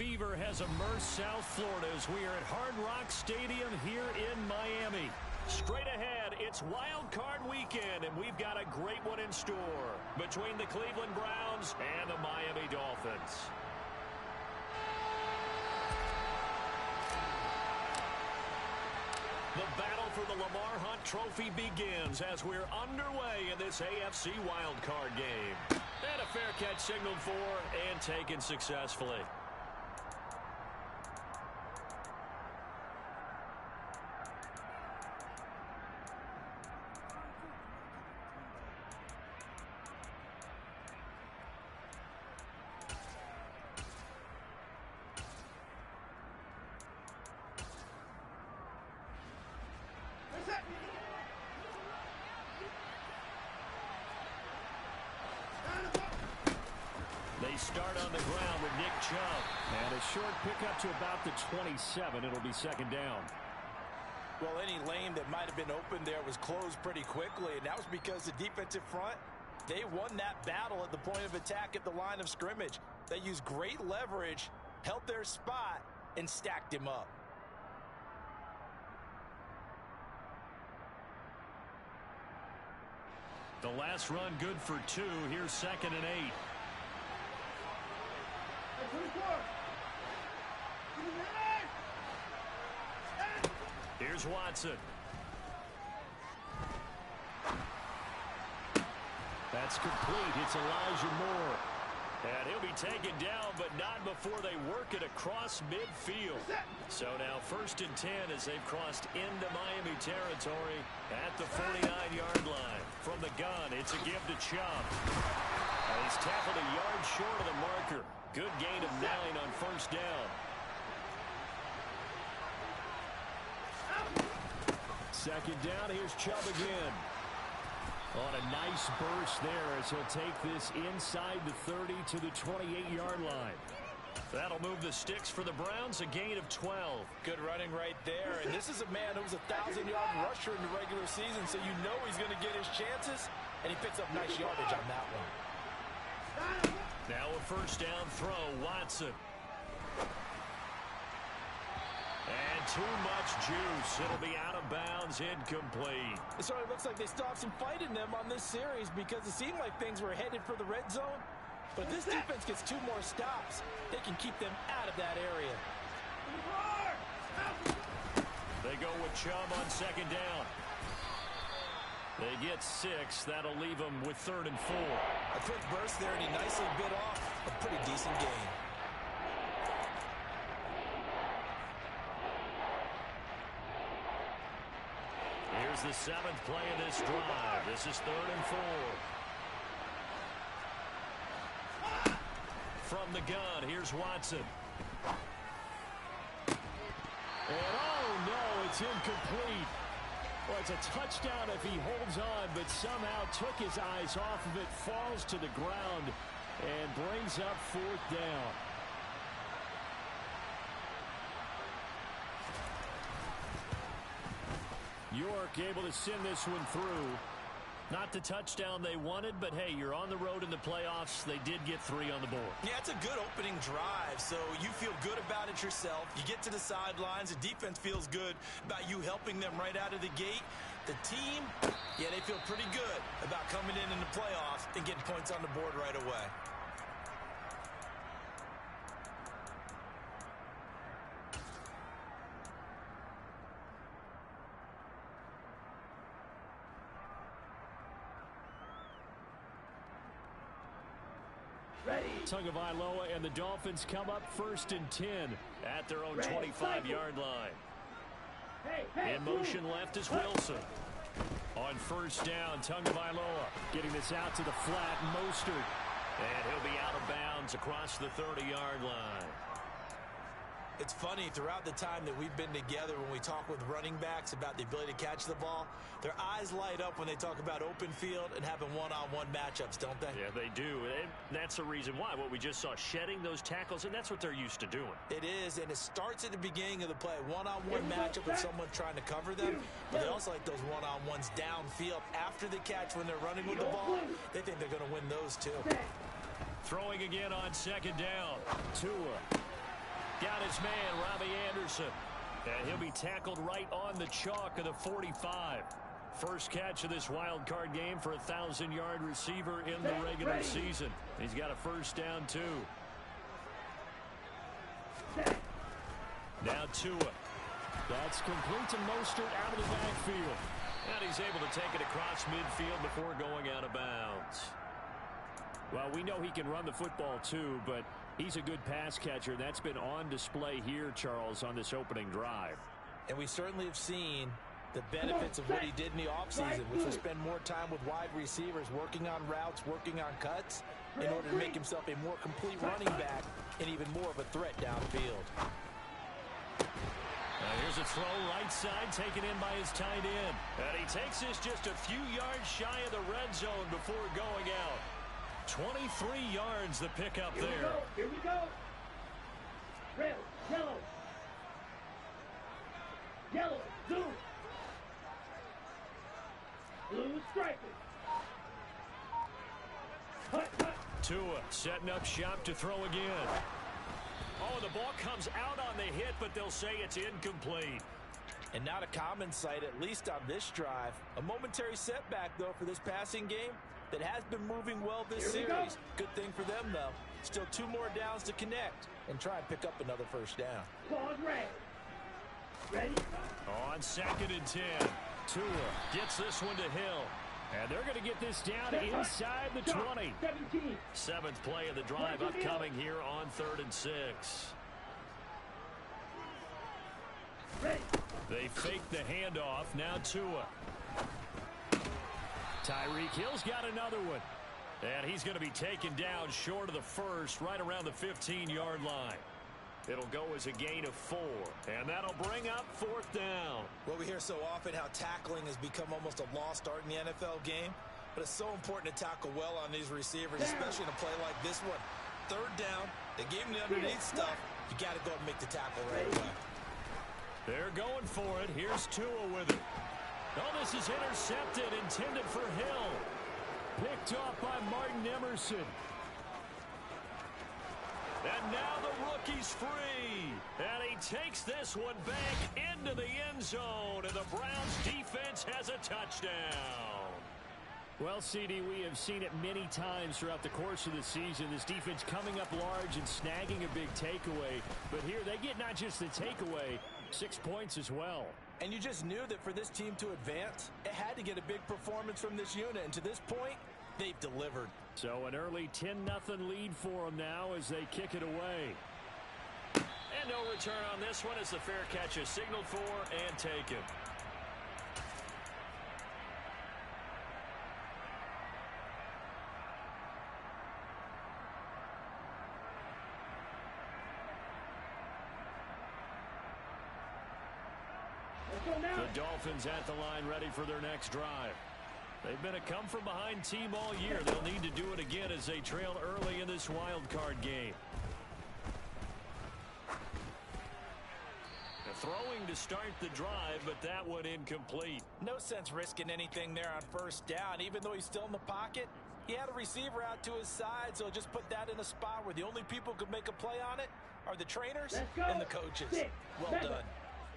fever has immersed South Florida as we are at Hard Rock Stadium here in Miami. Straight ahead, it's Wild Card Weekend, and we've got a great one in store between the Cleveland Browns and the Miami Dolphins. The battle for the Lamar Hunt Trophy begins as we're underway in this AFC wildcard game. And a fair catch signaled for and taken successfully. They start on the ground with Nick Chubb. And a short pickup to about the 27. It'll be second down. Well, any lane that might have been open there was closed pretty quickly, and that was because the defensive front, they won that battle at the point of attack at the line of scrimmage. They used great leverage, held their spot, and stacked him up. The last run good for 2. Here's 2nd and 8. Here's Watson. That's complete. It's Elijah Moore. And he'll be taken down, but not before they work it across midfield. So now 1st and 10 as they've crossed into Miami territory at the 49-yard line. From the gun, it's a give to Chubb. And he's tackled a yard short of the marker. Good gain of 9 on 1st down. Second down, here's Chubb again. On a nice burst there as he'll take this inside the 30 to the 28-yard line. That'll move the sticks for the Browns, a gain of 12. Good running right there. And this is a man who was a 1,000-yard rusher in the regular season, so you know he's going to get his chances, and he picks up nice yardage on that one. Now a 1st down throw, Watson. And too much juice. It'll be out of bounds, incomplete. It certainly looks like they still have some fight in them on this series because it seemed like things were headed for the red zone. But if this defense gets 2 more stops, they can keep them out of that area. They go with Chubb on 2nd down. They get 6. That'll leave them with 3rd and 4. A quick burst there, and he nicely bit off a pretty decent gain. Here's the 7th play of this drive. This is 3rd and 4. From the gun, here's Watson. And oh no, it's incomplete. Well, it's a touchdown if he holds on, but somehow took his eyes off of it, falls to the ground, and brings up 4th down. York able to send this one through. Not the touchdown they wanted, but hey, you're on the road in the playoffs. They did get 3 on the board. Yeah, it's a good opening drive, so you feel good about it yourself. You get to the sidelines. The defense feels good about you helping them right out of the gate. The team, yeah, they feel pretty good about coming in the playoffs and getting points on the board right away. Tagovailoa and the Dolphins come up 1st and 10 at their own 25-yard line. In motion left is Wilson. On 1st down, Tagovailoa getting this out to the flat. Mostert. And he'll be out of bounds across the 30-yard line. It's funny, throughout the time that we've been together, when we talk with running backs about the ability to catch the ball, their eyes light up when they talk about open field and having one-on-one matchups, don't they? Yeah, they do. And that's the reason why. What we just saw, shedding those tackles, and that's what they're used to doing. It is, and it starts at the beginning of the play. One-on-one matchup with someone trying to cover them, but they also like those one-on-ones downfield after the catch when they're running with the ball. They think they're going to win those too. Throwing again on 2nd down. Tua. Got his man, Robbie Anderson. And he'll be tackled right on the chalk of the 45. First catch of this wild card game for a 1,000-yard receiver in the regular season. He's got a first down, too. Now Tua. That's complete to Mostert out of the backfield. And he's able to take it across midfield before going out of bounds. Well, we know he can run the football, too, but he's a good pass catcher. That's been on display here, Charles, on this opening drive. And we certainly have seen the benefits of what he did in the offseason, which was spend more time with wide receivers, working on routes, working on cuts, in order to make himself a more complete running back and even more of a threat downfield. Here's a throw right side taken in by his tight end. And he takes this just a few yards shy of the red zone before going out. 23 yards the pickup there. Here we go. Red, yellow. Yellow, blue. Blue striker. Tua setting up shop to throw again. Oh, the ball comes out on the hit, but they'll say it's incomplete. And not a common sight, at least on this drive. A momentary setback, though, for this passing game that has been moving well this series. Good thing for them, though. Still 2 more downs to connect and try and pick up another first down. Pause red. Ready? On 2nd and 10. Tua gets this one to Hill. And they're going to get this down inside the 20. 17. 7th play of the drive upcoming here on 3rd and 6. Ready. They fake the handoff. Now Tua. Tyreek Hill's got another one. And he's going to be taken down short of the first, right around the 15-yard line. It'll go as a gain of 4. And that'll bring up 4th down. Well, we hear so often how tackling has become almost a lost art in the NFL game. But it's so important to tackle well on these receivers, especially in a play like this one. 3rd down, they gave him the underneath stuff. You got to go and make the tackle right away. They're going for it. Here's Tua with it. Oh, this is intercepted, intended for Hill. Picked off by Martin Emerson. And now the rookie's free. And he takes this one back into the end zone. And the Browns defense has a touchdown. Well, CD, we have seen it many times throughout the course of the season. This defense coming up large and snagging a big takeaway. But here they get not just the takeaway, 6 points as well. And you just knew that for this team to advance, it had to get a big performance from this unit. And to this point, they've delivered. So an early 10-0 lead for them now as they kick it away. And no return on this one as the fair catch is signaled for and taken. The Dolphins at the line ready for their next drive. They've been a come-from-behind team all year. They'll need to do it again as they trail early in this wild card game. The throwing to start the drive, but that one incomplete. No sense risking anything there on 1st down. Even though he's still in the pocket, he had a receiver out to his side, so just put that in a spot where the only people who could make a play on it are the trainers and the coaches. Well done.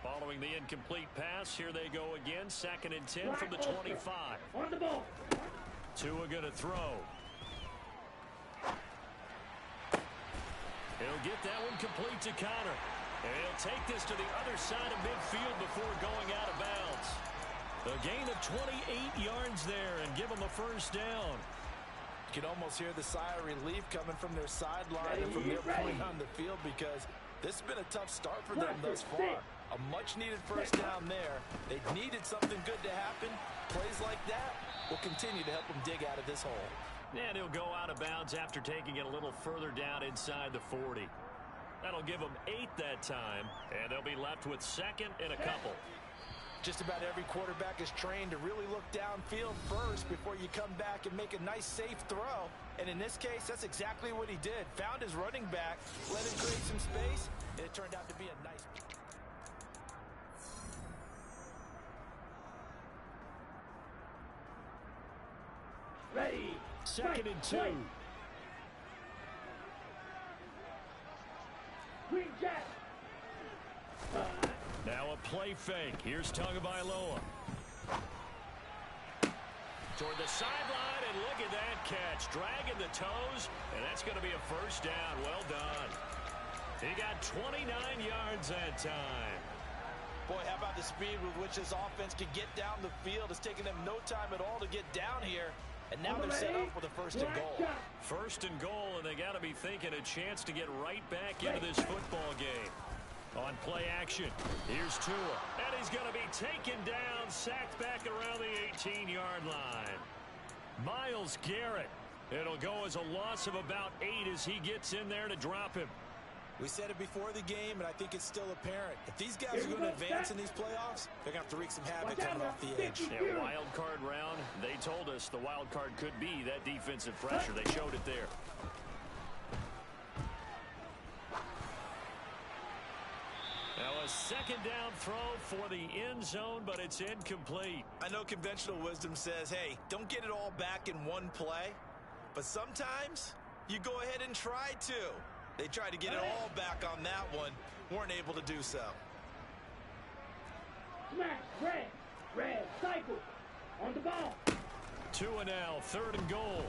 Following the incomplete pass, here they go again. 2nd and 10 from the 25. On the ball. Tua going to throw. He'll get that one complete to Connor. And he'll take this to the other side of midfield before going out of bounds. A gain of 28 yards there and give them a first down. You can almost hear the sigh of relief coming from their sideline and from their point on the field because this has been a tough start for them thus far. A much-needed first down there. They needed something good to happen. Plays like that will continue to help them dig out of this hole. And he'll go out of bounds after taking it a little further down inside the 40. That'll give them 8 that time, and they'll be left with 2nd and a couple. Just about every quarterback is trained to really look downfield first before you come back and make a nice, safe throw. And in this case, that's exactly what he did. Found his running back, let him create some space, and it turned out to be a nice play. Ready. 2nd and 2. Queen Jack. Now a play fake. Here's Tagovailoa. Toward the sideline, and look at that catch. Dragging the toes, and that's going to be a first down. Well done. He got 29 yards that time. Boy, how about the speed with which this offense can get down the field? It's taking them no time at all to get down here. And now they're set up with a first and goal. First and goal, and they got to be thinking a chance to get right back into this football game. On play action, here's Tua. And he's going to be taken down, sacked back around the 18-yard line. Myles Garrett. It'll go as a loss of about 8 as he gets in there to drop him. We said it before the game, and I think it's still apparent. If these guys are going to advance in these playoffs, they're going to have to wreak some havoc coming off the edge. Yeah, wild card round. They told us the wild card could be that defensive pressure. They showed it there. Now a second down throw for the end zone, but it's incomplete. I know conventional wisdom says, hey, don't get it all back in one play. But sometimes you go ahead and try to. They tried to get it all back on that one. Weren't able to do so. Smash, red, cycle, on the ball. Tua now, third and goal.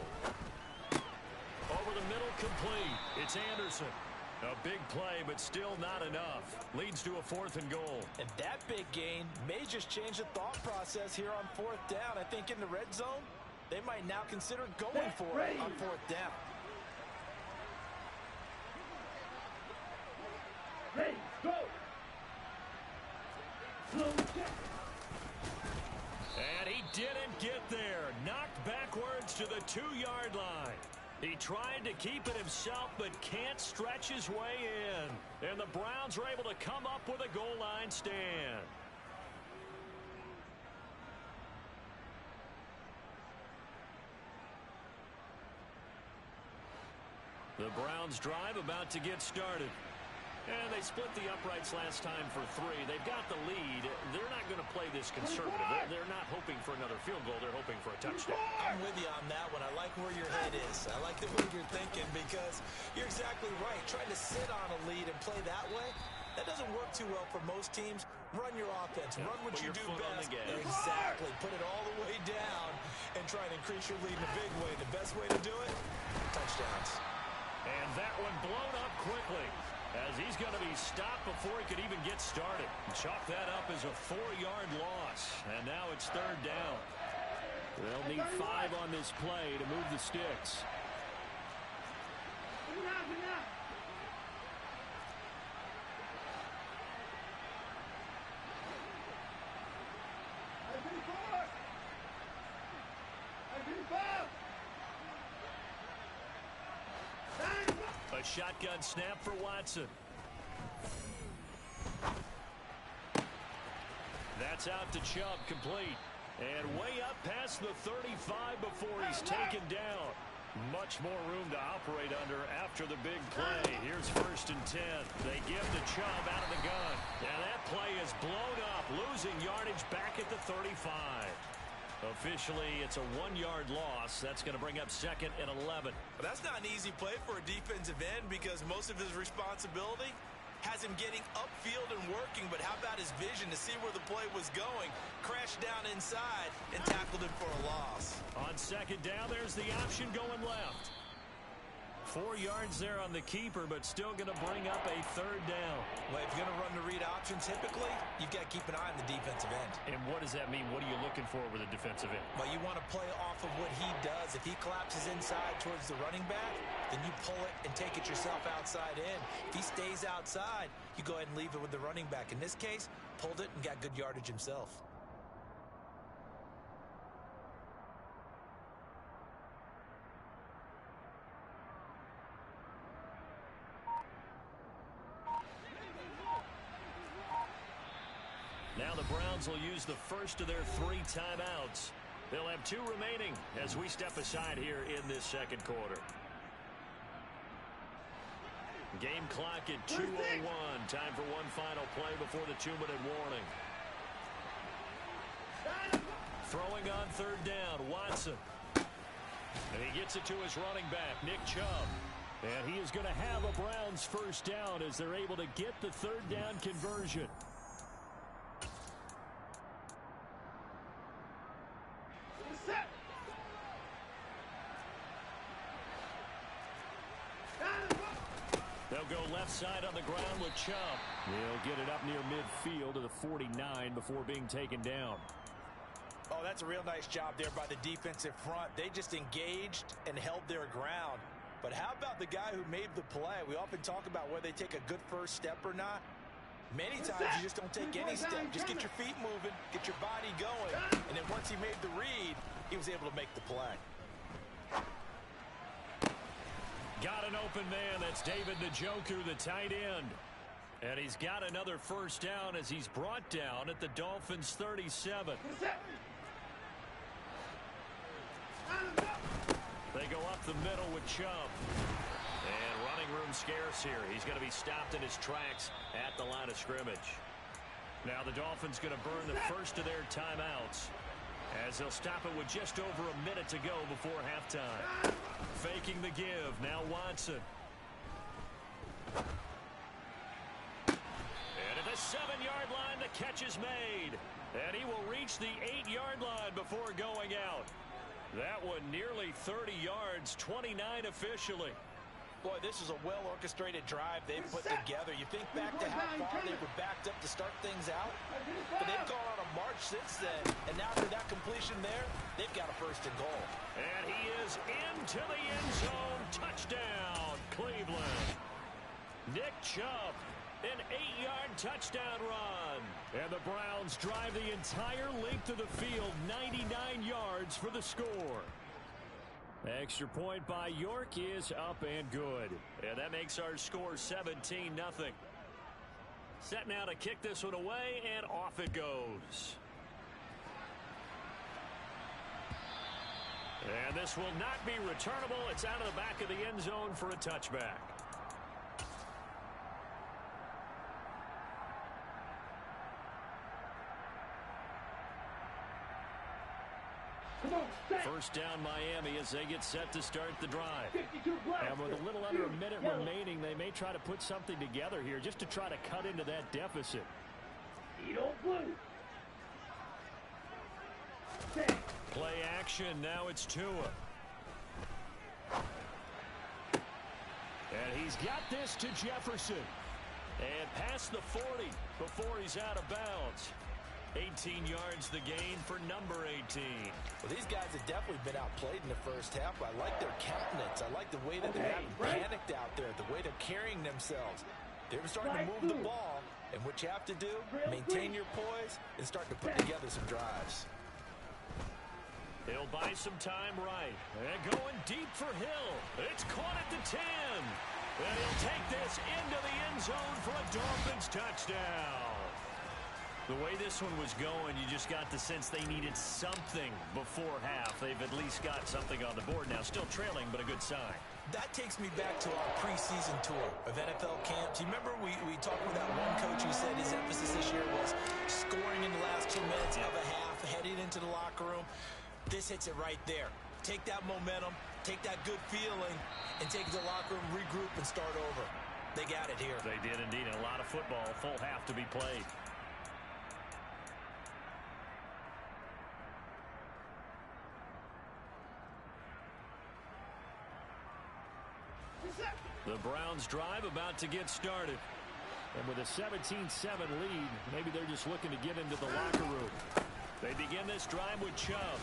Over the middle, complete. It's Anderson. A big play, but still not enough. Leads to a fourth and goal. And that big gain may just change the thought process here on fourth down. I think in the red zone, they might now consider going for it on fourth down. Ready, go. Slow check. And he didn't get there. Knocked backwards to the 2-yard line. He tried to keep it himself, but can't stretch his way in. And the Browns are able to come up with a goal line stand. The Browns drive about to get started. And they split the uprights last time for 3. They've got the lead. They're not going to play this conservative. They're not hoping for another field goal. They're hoping for a touchdown. I'm with you on that one. I like where your head is. I like the way you're thinking because you're exactly right. Trying to sit on a lead and play that way, that doesn't work too well for most teams. Run your offense. Run what you do best. Exactly. Put it all the way down and try and increase your lead in a big way. The best way to do it, touchdowns. And that one blown up quickly, as he's going to be stopped before he could even get started. Chalk that up as a 4-yard loss. And now it's third down. They'll need 5 on this play to move the sticks. A shotgun snap for Watson. That's out to Chubb, complete. And way up past the 35 before he's taken down. Much more room to operate under after the big play. Here's first and 10. They give to Chubb out of the gun. And that play is blown up, losing yardage back at the 35. Officially, it's a 1-yard loss. That's going to bring up second and 11. But that's not an easy play for a defensive end because most of his responsibility has him getting upfield and working. But how about his vision to see where the play was going? Crashed down inside and tackled him for a loss. On second down, there's the option going left. 4 yards there on the keeper, but still going to bring up a third down. Well, if you're going to run the read option, typically, you've got to keep an eye on the defensive end. And what does that mean? What are you looking for with a defensive end? Well, you want to play off of what he does. If he collapses inside towards the running back, then you pull it and take it yourself outside in. If he stays outside, you go ahead and leave it with the running back. In this case, pulled it and got good yardage himself. Now the Browns will use the first of their 3 timeouts. They'll have 2 remaining as we step aside here in this second quarter. Game clock at 2:01. Time for one final play before the 2-minute warning. Throwing on third down, Watson. And he gets it to his running back, Nick Chubb. And he is going to have a Browns first down as they're able to get the third down conversion. They'll go left side on the ground with Chubb. He'll get it up near midfield to the 49 before being taken down. Oh, that's a real nice job there by the defensive front. They just engaged and held their ground. But how about the guy who made the play? We often talk about whether they take a good first step or not. Many times you just don't take any step. Just get your feet moving, get your body going. And then once he made the read, he was able to make the play. Got an open man. That's David Njoku, the tight end. And he's got another first down as he's brought down at the Dolphins' 37. They go up the middle with Chubb. And running room scarce here. He's going to be stopped in his tracks at the line of scrimmage. Now the Dolphins going to burn the first of their timeouts as they'll stop it with just over a minute to go before halftime. Faking the give. Now Watson. And at the 7-yard line, the catch is made. And he will reach the 8-yard line before going out. That one nearly 30 yards, 29 officially. Boy, this is a well-orchestrated drive they've put together. You think back to how far they were backed up to start things out. But they've gone on a march since then. And now after that completion there, they've got a first and goal. And he is into the end zone. Touchdown, Cleveland. Nick Chubb, an 8-yard touchdown run. And the Browns drive the entire length of the field, 99 yards for the score. Extra point by York is up and good. And that makes our score 17-0. Set now to kick this one away, and off it goes. And this will not be returnable. It's out of the back of the end zone for a touchback. First down Miami as they get set to start the drive. And with a little under a minute remaining, they may try to put something together here just to try to cut into that deficit. Play action. Now it's Tua. And he's got this to Jefferson. And past the 40 before he's out of bounds. 18 yards the gain for number 18. Well, these guys have definitely been outplayed in the first half. I like their countenance. I like the way that they're panicked out there, the way they're carrying themselves. They're starting to move the ball, and what you have to do, maintain your poise and start to put together some drives. He'll buy some time right. And going deep for Hill. It's caught at the 10. And he'll take this into the end zone for a Dolphins touchdown. The way this one was going, you just got the sense they needed something before half. They've at least got something on the board now. Still trailing, but a good sign. That takes me back to our preseason tour of NFL camps. You remember we talked with that one coach who said his emphasis this year was scoring in the last 2 minutes of a half, heading into the locker room. This hits it right there. Take that momentum, take that good feeling, and take it to the locker room, regroup, and start over. They got it here. They did indeed. A lot of football, full half to be played. The Browns drive about to get started. And with a 17-7 lead, maybe they're just looking to get into the locker room. They begin this drive with Chubb.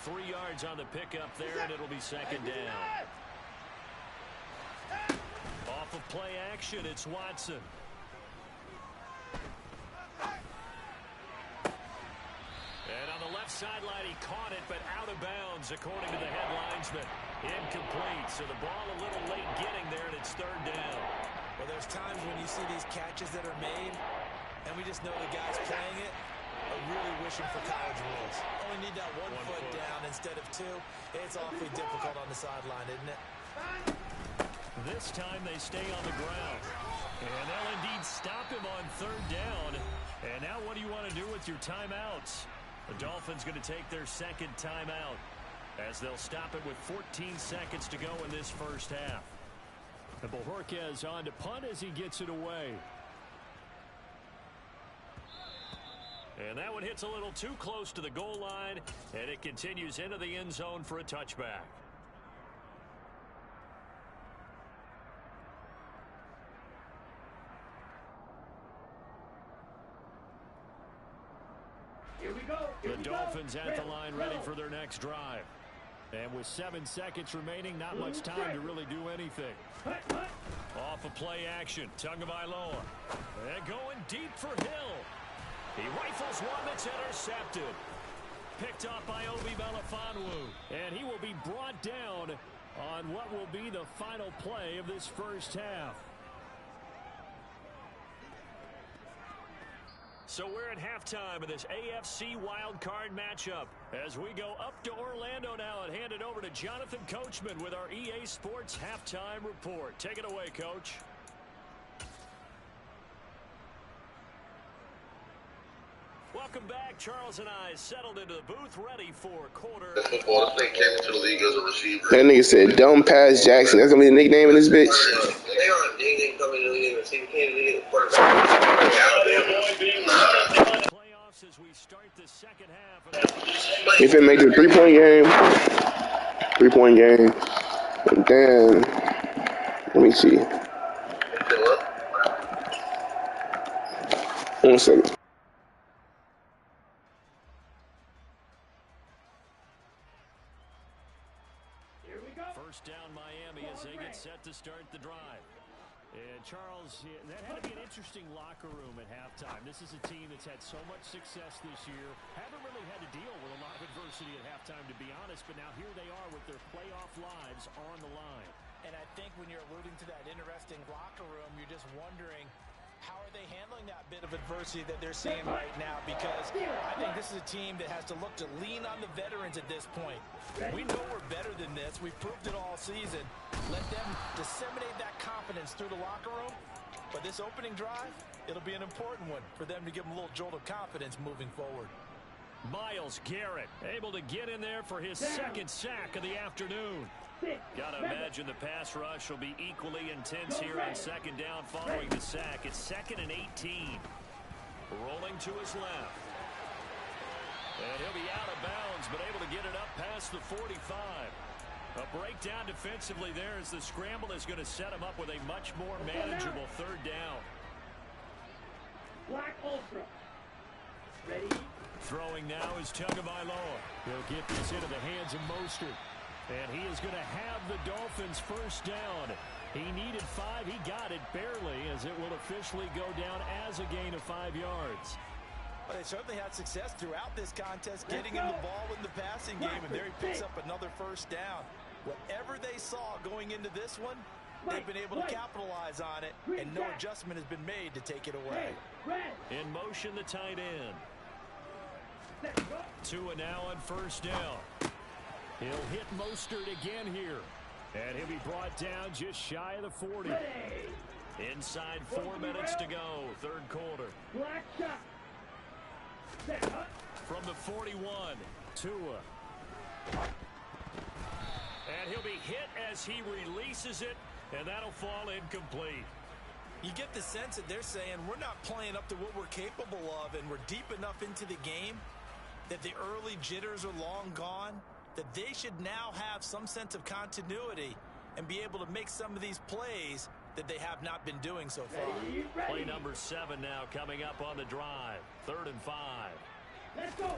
3 yards on the pickup there, and it'll be second down. Off of play action, it's Watson. And on the left sideline, he caught it, but out of bounds, according to the head linesman. Incomplete, so the ball a little late getting there, and it's third down. Well, there's times when you see these catches that are made, and we just know the guys playing it are really wishing for college rules. Only need that one foot down instead of two. It's awfully difficult on the sideline, isn't it? This time they stay on the ground. And they'll indeed stop him on third down. And now what do you want to do with your timeouts? The Dolphins going to take their second timeout. as they'll stop it with 14 seconds to go in this first half. And Bojorquez on to punt as he gets it away. And that one hits a little too close to the goal line, and it continues into the end zone for a touchback. The Dolphins at the line ready for their next drive. And with 7 seconds remaining, not much time to really do anything. Off of play action, Tagovailoa. And going deep for Hill. He rifles one that's intercepted. Picked off by Obi Melifonwu. And he will be brought down on what will be the final play of this first half. So we're at halftime of this AFC wildcard matchup as we go up to Orlando now and hand it over to Jonathan Coachman with our EA Sports Halftime Report. Take it away, Coach. Welcome back. Charles and I settled into the booth ready for quarter. Football. This nigga came into the league as a receiver. That nigga said, "Dumb Pass Jackson." That's gonna be the nickname in this bitch. They are ding coming to the league as a receiver. Can't even get a quarterback. Playoffs as we start the second half. If it make it a 3-point game, 3-point game. And then, let me see. 1 second. First down Miami as they get set to start the drive. And Charles, that had to be an interesting locker room at halftime. This is a team that's had so much success this year. Haven't really had to deal with a lot of adversity at halftime, to be honest. But now here they are with their playoff lives on the line. And I think when you're alluding to that interesting locker room, you're just wondering, how are they handling that bit of adversity that they're seeing right now? Because I think this is a team that has to look to lean on the veterans at this point. We know we're better than this. We've proved it all season. Let them disseminate that confidence through the locker room. But this opening drive, it'll be an important one for them to give them a little jolt of confidence moving forward. Myles Garrett able to get in there for his second sack of the afternoon. Gotta imagine the pass rush will be equally intense here on second down following the sack. It's 2nd and 18. Rolling to his left. And he'll be out of bounds, but able to get it up past the 45. A breakdown defensively there as the scramble is going to set him up with a much more manageable third down. Black Ultra. Ready? Throwing now is Tagovailoa. He'll get this into the hands of Mostert. And he is going to have the Dolphins first down. He needed 5. He got it barely, as it will officially go down as a gain of 5 yards. Well, they certainly had success throughout this contest, getting him the ball in the passing game, and there he picks up another first down. Whatever they saw going into this one, they've been able to capitalize on it, and no adjustment has been made to take it away. In motion, the tight end. Tua now on first down. He'll hit Mostert again here. And he'll be brought down just shy of the 40. Inside 4 minutes to go, third quarter. From the 41, Tua. And he'll be hit as he releases it, and that'll fall incomplete. You get the sense that they're saying we're not playing up to what we're capable of, and we're deep enough into the game that the early jitters are long gone, that they should now have some sense of continuity and be able to make some of these plays that they have not been doing so far. Play number 7 now coming up on the drive. 3rd and 5. Let's go.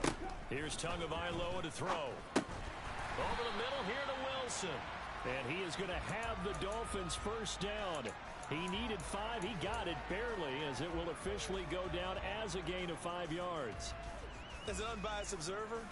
Here's Tagovailoa to throw. Over the middle here to Wilson. And he is going to have the Dolphins first down. He needed 5. He got it barely, as it will officially go down as a gain of 5 yards. As an unbiased observer,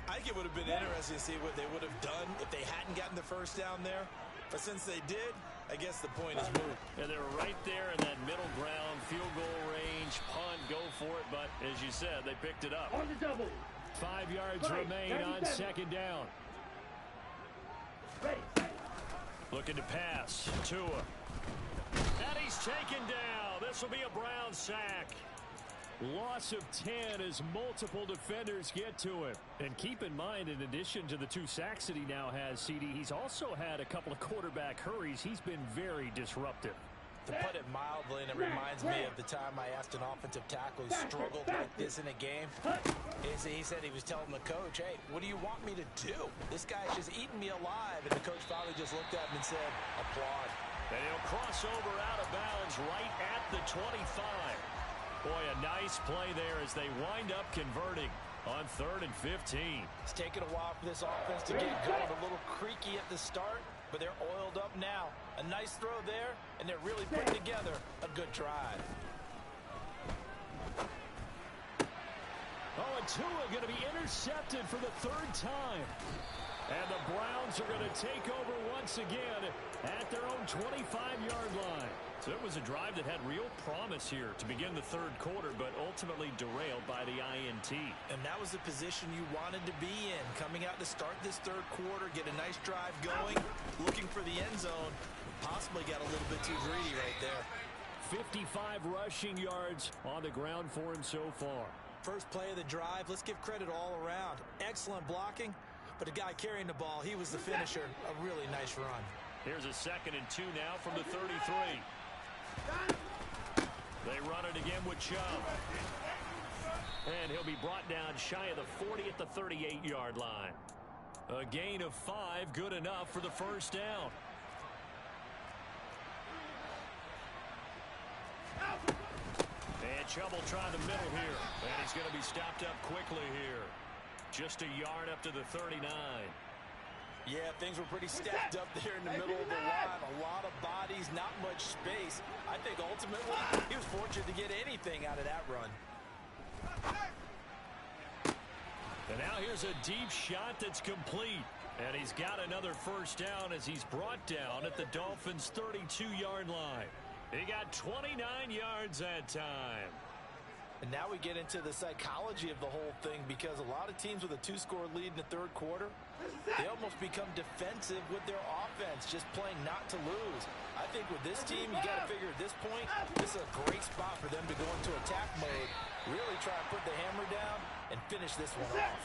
I think it would have been interesting to see what they would have done if they hadn't gotten the first down there. But since they did, I guess the point is moved. And they were right there in that middle ground, field goal range, punt, go for it. But as you said, they picked it up. On the double. 5 yards remain on second down. Looking to pass. Tua. And he's taken down. This will be a Brown sack. Loss of 10 as multiple defenders get to him. And keep in mind, in addition to the 2 sacks that he now has, CD, he's also had a couple of quarterback hurries. He's been very disruptive. To put it mildly, and it reminds me of the time I asked an offensive tackle who struggled like this in a game. He said he was telling the coach, hey, what do you want me to do? This guy's just eating me alive. And the coach finally just looked at him and said, applaud. And he'll cross over out of bounds right at the 25. Boy, a nice play there as they wind up converting on 3rd and 15. It's taken a while for this offense to get going. A little creaky at the start, but they're oiled up now. A nice throw there, and they're really putting together a good drive. Oh, and Tua going to be intercepted for the 3rd time. And the Browns are going to take over once again at their own 25-yard line. So it was a drive that had real promise here to begin the 3rd quarter, but ultimately derailed by the INT. And that was the position you wanted to be in. Coming out to start this 3rd quarter, get a nice drive going, looking for the end zone. Possibly got a little bit too greedy right there. 55 rushing yards on the ground for him so far. First play of the drive, let's give credit all around. Excellent blocking, but the guy carrying the ball, he was the finisher. A really nice run. Here's a 2nd and 2 now from the 33. They run it again with Chubb. And he'll be brought down shy of the 40 at the 38-yard line. A gain of 5, good enough for the 1st down. And Chubb will try the middle here. And he's going to be stopped up quickly here. Just a yard up to the 39. Yeah, things were pretty stacked up there in the middle of the line. A lot of bodies, not much space. I think ultimately he was fortunate to get anything out of that run. And now here's a deep shot that's complete. And he's got another 1st down as he's brought down at the Dolphins' 32-yard line. He got 29 yards that time. And now we get into the psychology of the whole thing, because a lot of teams with a 2-score lead in the 3rd quarter, they almost become defensive with their offense, just playing not to lose. I think with this team, you got to figure at this point, this is a great spot for them to go into attack mode, really try and put the hammer down and finish this one off.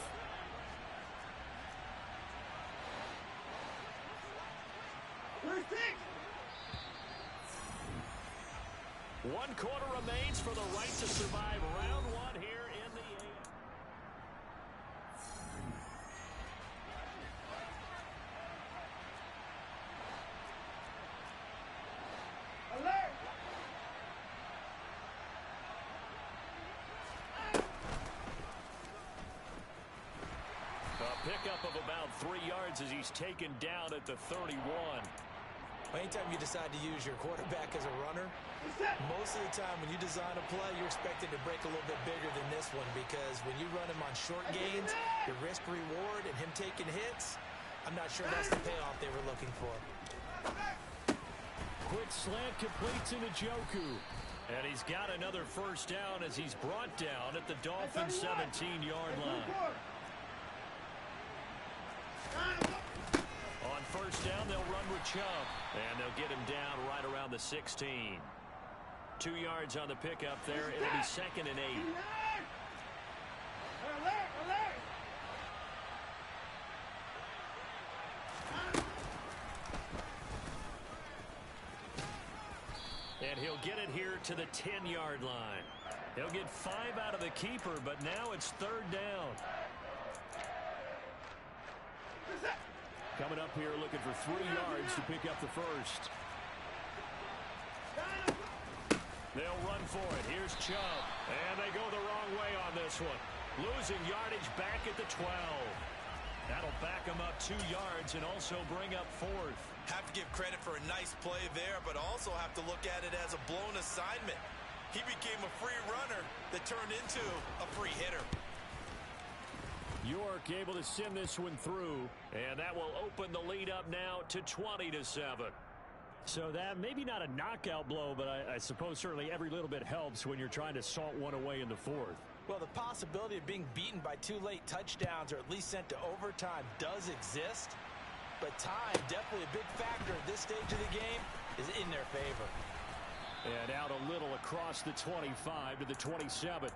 One quarter remains for the right to survive round 1 here in the AFC. Alert! A pickup of about 3 yards as he's taken down at the 31. Anytime you decide to use your quarterback as a runner, most of the time when you design a play, you're expected to break a little bit bigger than this one, because when you run him on short gains, your risk-reward and him taking hits, I'm not sure that's the payoff they were looking for. Quick slant completes into Njoku. And he's got another 1st down as he's brought down at the Dolphins' 17-yard line. On 1st down, they'll run with Chubb. And they'll get him down right around the 16. 2 yards on the pickup there. It'll be 2nd and 8. Alert! Alert! And he'll get it here to the 10-yard line. He'll get 5 out of the keeper, but now it's 3rd down. Coming up here looking for 3 yards to pick up the 1st. They'll run for it. Here's Chubb. And they go the wrong way on this one. Losing yardage back at the 12. That'll back them up 2 yards and also bring up 4th. Have to give credit for a nice play there, but also have to look at it as a blown assignment. He became a free runner that turned into a free hitter. York able to send this one through, and that will open the lead up now to 20-7. So that maybe not a knockout blow, but I suppose certainly every little bit helps when you're trying to salt one away in the 4th. Well, the possibility of being beaten by 2 late touchdowns or at least sent to overtime does exist, but time, definitely a big factor at this stage of the game, is in their favor. And out a little across the 25 to the 27.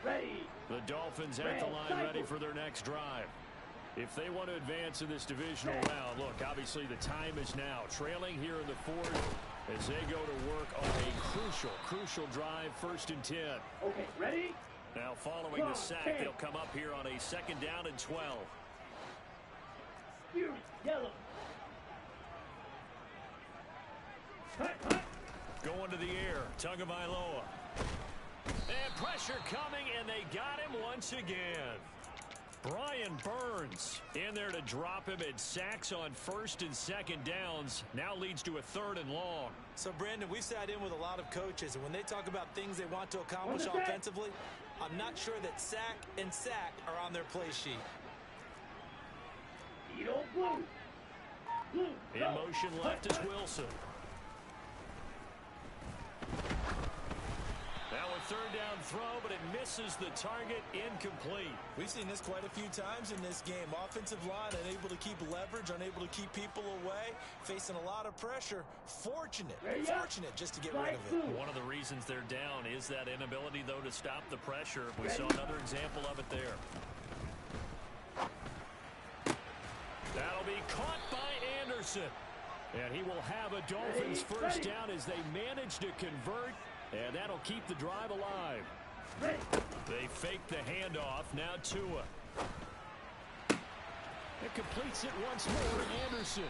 Ready. The Dolphins at the line ready for their next drive. If they want to advance in this divisional round, look, obviously the time is now. Trailing here in the fourth as they go to work on a crucial drive, 1st and 10. Okay, ready? Now following the sack, they'll come up here on a 2nd down and 12. Fury, yellow. Hut. Going to the air, Tagovailoa. And pressure coming, and they got him once again. Brian Burns in there to drop him at sacks on 1st and 2nd downs. Now leads to a 3rd and long. So, Brandon, we've sat in with a lot of coaches, and when they talk about things they want to accomplish offensively, I'm not sure that sack and sack are on their play sheet. Blue. In motion left is Wilson. Now a 3rd down throw, but it misses the target, incomplete. We've seen this quite a few times in this game. Offensive line unable to keep leverage, unable to keep people away, facing a lot of pressure. Fortunate just to get rid of it. One of the reasons they're down is that inability, though, to stop the pressure. We saw another example of it there. That'll be caught by Anderson. And he will have a Dolphins 1st down as they manage to convert. And that'll keep the drive alive. They fake the handoff. Now Tua. It completes it once more to Anderson.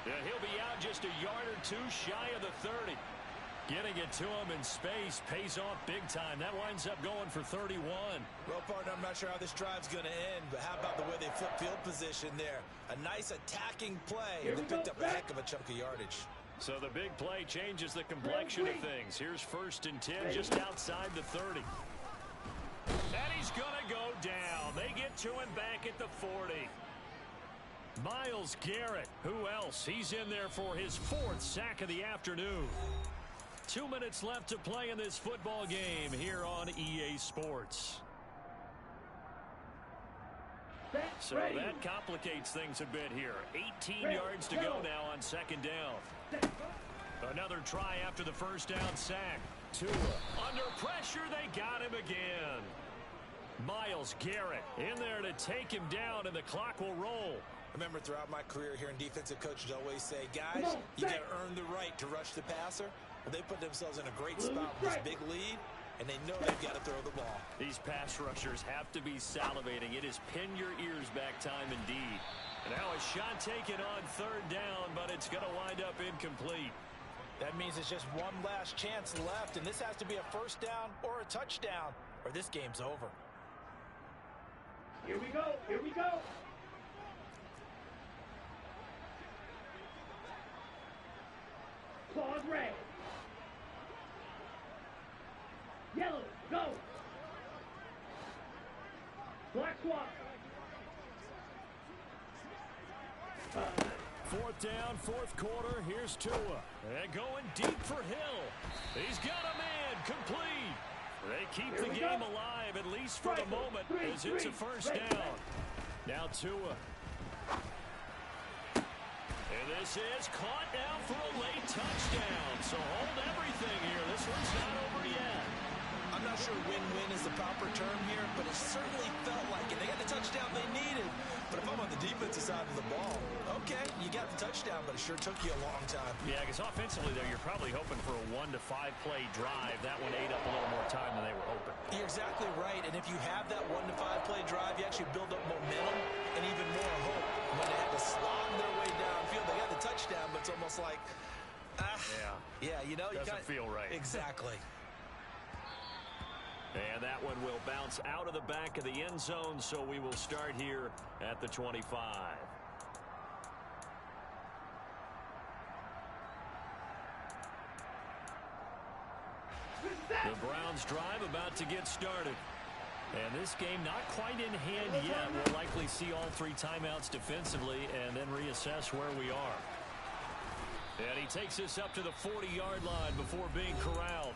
And he'll be out just a yard or two shy of the 30. Getting it to him in space pays off big time. That winds up going for 31. Well, partner, I'm not sure how this drive's going to end, but how about the way they flip field position there? A nice attacking play. They picked up a heck of a chunk of yardage. So the big play changes the complexion of things. Here's 1st and 10 just outside the 30. And he's going to go down. They get to him back at the 40. Myles Garrett, who else? He's in there for his 4th sack of the afternoon. 2 minutes left to play in this football game here on EA Sports. So that complicates things a bit here. 18 yards to go now on 2nd down. Another try after the 1st down sack. Tua under pressure. They got him again. Myles Garrett in there to take him down, and the clock will roll. Remember, throughout my career here in defensive coaches always say, guys, you got to earn the right to rush the passer. Well, they put themselves in a great spot with this big lead, and they know they've got to throw the ball. These pass rushers have to be salivating. It is pin your ears back time indeed. And now a shot taken on 3rd down, but it's going to wind up incomplete. That means it's just one last chance left, and this has to be a 1st down or a touchdown, or this game's over. Here we go. Claws red. Yellow, go. Black swap. 4th down, 4th quarter. Here's Tua. And going deep for Hill. He's got a man complete. They keep the game alive, at least for the moment, as it's a 1st down. Now Tua. And this is caught now for a late touchdown. So hold everything here. This one's not over yet. I'm not sure win-win is the proper term here, but it certainly felt like it. They got the touchdown they needed. But if I'm on the defensive side of the ball, okay, you got the touchdown, but it sure took you a long time. Yeah, because offensively, though, you're probably hoping for a 1 to 5 play drive. That one ate up a little more time than they were hoping. You're exactly right, and if you have that 1 to 5 play drive, you actually build up momentum and even more hope. When they had to slog their way downfield, they got the touchdown, but it's almost like, you know, doesn't feel right. Exactly. And that one will bounce out of the back of the end zone, so we will start here at the 25. The Browns drive about to get started. And this game not quite in hand yet. We'll likely see all 3 timeouts defensively and then reassess where we are. And he takes us up to the 40-yard line before being corralled.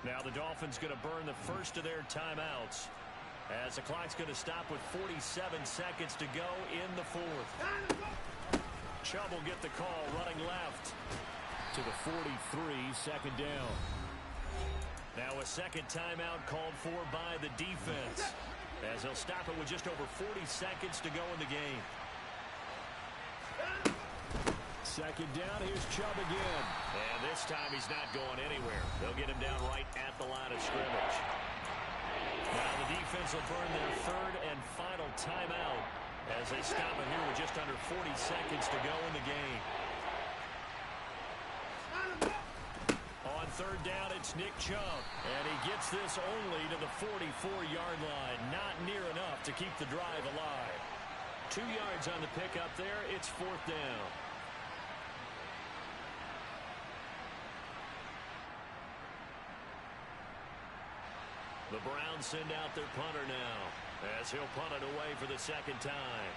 Now the Dolphins going to burn the first of their timeouts. As the clock's going to stop with 47 seconds to go in the fourth. Chubb will get the call running left. To the 43, second down. Now a second timeout called for by the defense. As they'll stop it with just over 40 seconds to go in the game. Second down, here's Chubb again. And this time he's not going anywhere. They'll get him down right at the line of scrimmage. Now the defense will burn their third and final timeout as they stop it here with just under 40 seconds to go in the game. On third down, it's Nick Chubb. And he gets this only to the 44-yard line. Not near enough to keep the drive alive. 2 yards on the pickup there. It's fourth down. The Browns send out their punter now as he'll punt it away for the second time.